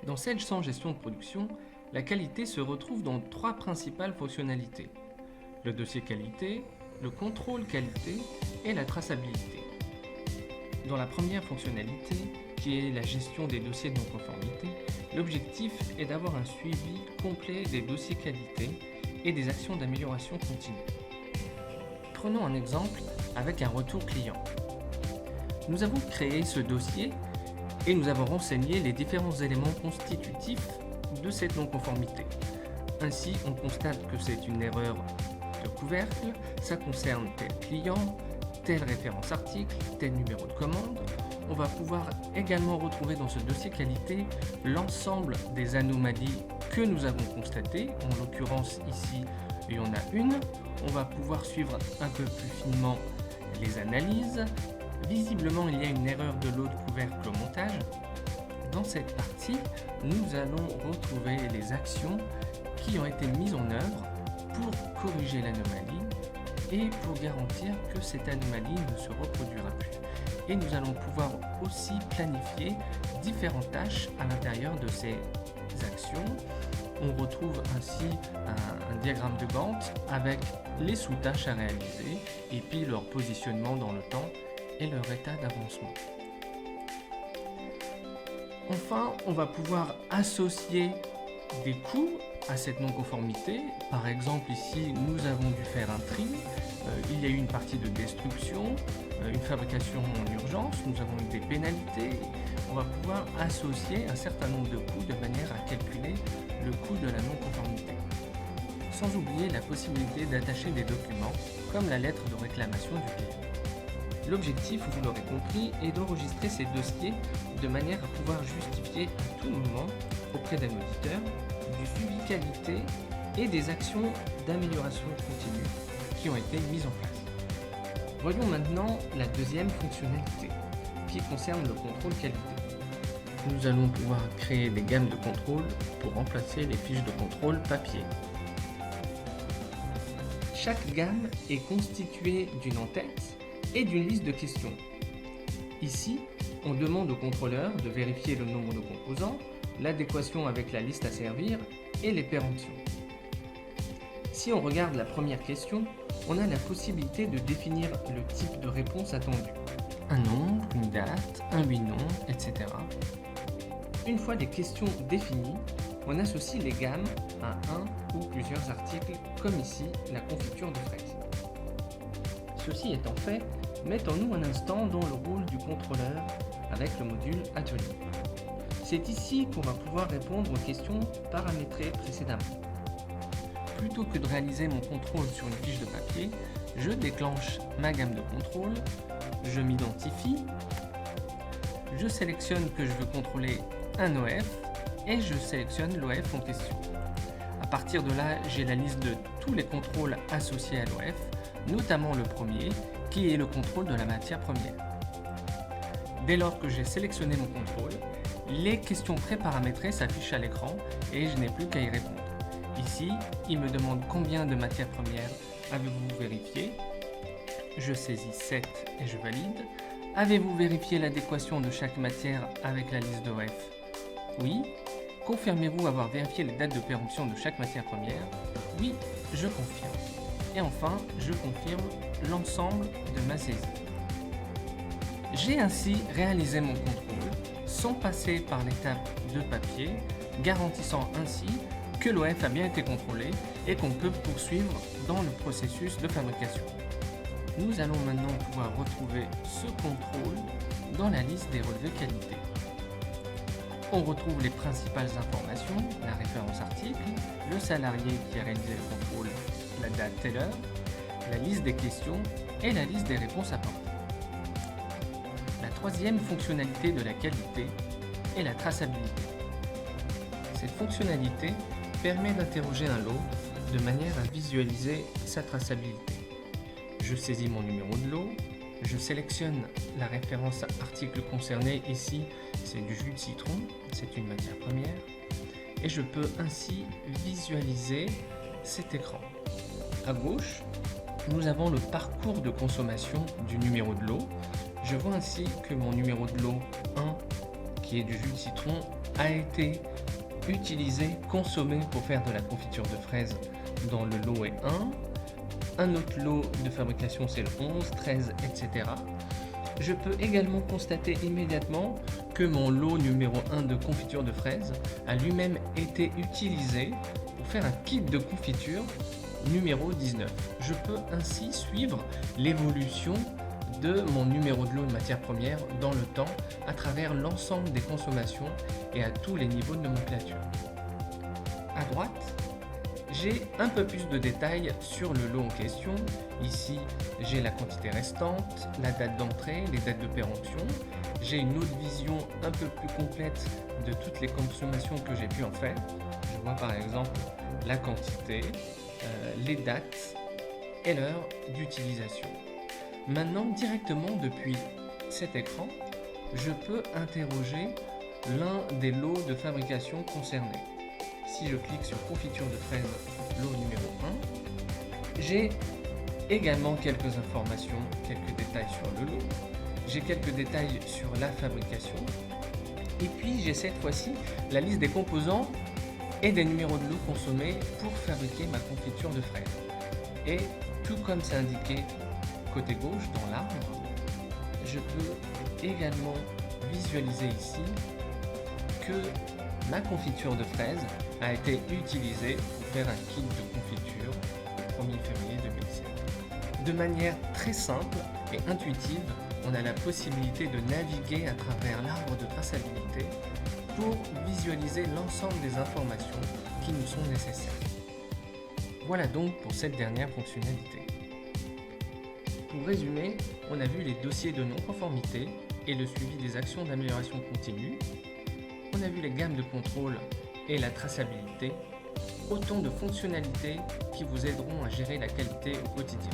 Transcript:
Dans Sage 100 gestion de production, la qualité se retrouve dans trois principales fonctionnalités: le dossier qualité, le contrôle qualité et la traçabilité. Dans la première fonctionnalité, qui est la gestion des dossiers de non-conformité, l'objectif est d'avoir un suivi complet des dossiers qualité et des actions d'amélioration continue. Prenons un exemple avec un retour client. Nous avons créé ce dossier et nous avons renseigné les différents éléments constitutifs de cette non-conformité. Ainsi, on constate que c'est une erreur de couvercle, ça concerne tel client, telle référence article, tel numéro de commande. On va pouvoir également retrouver dans ce dossier qualité l'ensemble des anomalies que nous avons constatées. En l'occurrence ici, il y en a une. On va pouvoir suivre un peu plus finement les analyses. Visiblement, il y a une erreur de lot de couvercle au montage. Dans cette partie, nous allons retrouver les actions qui ont été mises en œuvre pour corriger l'anomalie et pour garantir que cette anomalie ne se reproduira plus. Et nous allons pouvoir aussi planifier différentes tâches à l'intérieur de ces actions. On retrouve ainsi un diagramme de Gantt avec les sous-tâches à réaliser et puis leur positionnement dans le temps et leur état d'avancement. Enfin, on va pouvoir associer des coûts à cette non-conformité. Par exemple, ici, nous avons dû faire un tri. Il y a eu une partie de destruction, une fabrication en urgence. Nous avons eu des pénalités. On va pouvoir associer un certain nombre de coûts de manière à calculer le coût de la non-conformité. Sans oublier la possibilité d'attacher des documents, comme la lettre de réclamation du client. L'objectif, vous l'aurez compris, est d'enregistrer ces dossiers de manière à pouvoir justifier à tout moment auprès d'un auditeur du suivi qualité et des actions d'amélioration continue qui ont été mises en place. Voyons maintenant la deuxième fonctionnalité qui concerne le contrôle qualité. Nous allons pouvoir créer des gammes de contrôle pour remplacer les fiches de contrôle papier. Chaque gamme est constituée d'une en-tête et d'une liste de questions. Ici, on demande au contrôleur de vérifier le nombre de composants, l'adéquation avec la liste à servir et les péremptions. Si on regarde la première question, on a la possibilité de définir le type de réponse attendue. Un nombre, une date, un oui/non, etc. Une fois les questions définies, on associe les gammes à un ou plusieurs articles, comme ici la confiture de fraises. Ceci étant fait, mettons-nous un instant dans le rôle du contrôleur avec le module Atelier. C'est ici qu'on va pouvoir répondre aux questions paramétrées précédemment. Plutôt que de réaliser mon contrôle sur une fiche de papier, je déclenche ma gamme de contrôle, je m'identifie, je sélectionne que je veux contrôler un OF et je sélectionne l'OF en question. À partir de là, j'ai la liste de tous les contrôles associés à l'OF, notamment le premier, qui est le contrôle de la matière première. Dès lors que j'ai sélectionné mon contrôle, les questions préparamétrées s'affichent à l'écran et je n'ai plus qu'à y répondre. Ici, il me demande combien de matières premières avez-vous vérifié. Je saisis 7 et je valide. Avez-vous vérifié l'adéquation de chaque matière avec la liste d'OF? Oui. Confirmez-vous avoir vérifié les dates de péremption de chaque matière première? Oui, je confirme. Et enfin, je confirme l'ensemble de ma saisie. J'ai ainsi réalisé mon contrôle sans passer par l'étape de papier, garantissant ainsi que l'OF a bien été contrôlé et qu'on peut poursuivre dans le processus de fabrication. Nous allons maintenant pouvoir retrouver ce contrôle dans la liste des relevés qualité. On retrouve les principales informations, la référence article, le salarié qui a réalisé le contrôle, la date telle heure, la liste des questions et la liste des réponses apportées. La troisième fonctionnalité de la qualité est la traçabilité. Cette fonctionnalité permet d'interroger un lot de manière à visualiser sa traçabilité. Je saisis mon numéro de lot, je sélectionne la référence article concernée, ici c'est du jus de citron, c'est une matière première, et je peux ainsi visualiser cet écran. À gauche, nous avons le parcours de consommation du numéro de lot. Je vois ainsi que mon numéro de lot 1, qui est du jus de citron, a été utilisé, consommé pour faire de la confiture de fraises dans le lot est 1. Un autre lot de fabrication, c'est le 11, 13, etc. Je peux également constater immédiatement que mon lot numéro 1 de confiture de fraises a lui-même été utilisé pour faire un kit de confiture numéro 19. Je peux ainsi suivre l'évolution de mon numéro de lot de matière première dans le temps à travers l'ensemble des consommations et à tous les niveaux de nomenclature. À droite, j'ai un peu plus de détails sur le lot en question. Ici, j'ai la quantité restante, la date d'entrée, les dates de péremption. J'ai une autre vision un peu plus complète de toutes les consommations que j'ai pu en faire. Je vois par exemple la quantité, les dates et l'heure d'utilisation. Maintenant, directement depuis cet écran, je peux interroger l'un des lots de fabrication concernés. Si je clique sur confiture de fraises, lot numéro 1, j'ai également quelques informations, quelques détails sur le lot. J'ai quelques détails sur la fabrication. Et puis j'ai cette fois-ci la liste des composants et des numéros de lot consommés pour fabriquer ma confiture de fraises. Et tout comme c'est indiqué côté gauche dans l'arbre, je peux également visualiser ici que ma confiture de fraises a été utilisée pour faire un kit de confiture le 1er février 2007. De manière très simple et intuitive, on a la possibilité de naviguer à travers l'arbre de traçabilité pour visualiser l'ensemble des informations qui nous sont nécessaires. Voilà donc pour cette dernière fonctionnalité. Pour résumer, on a vu les dossiers de non-conformité et le suivi des actions d'amélioration continue. On a vu les gammes de contrôle et la traçabilité, autant de fonctionnalités qui vous aideront à gérer la qualité au quotidien.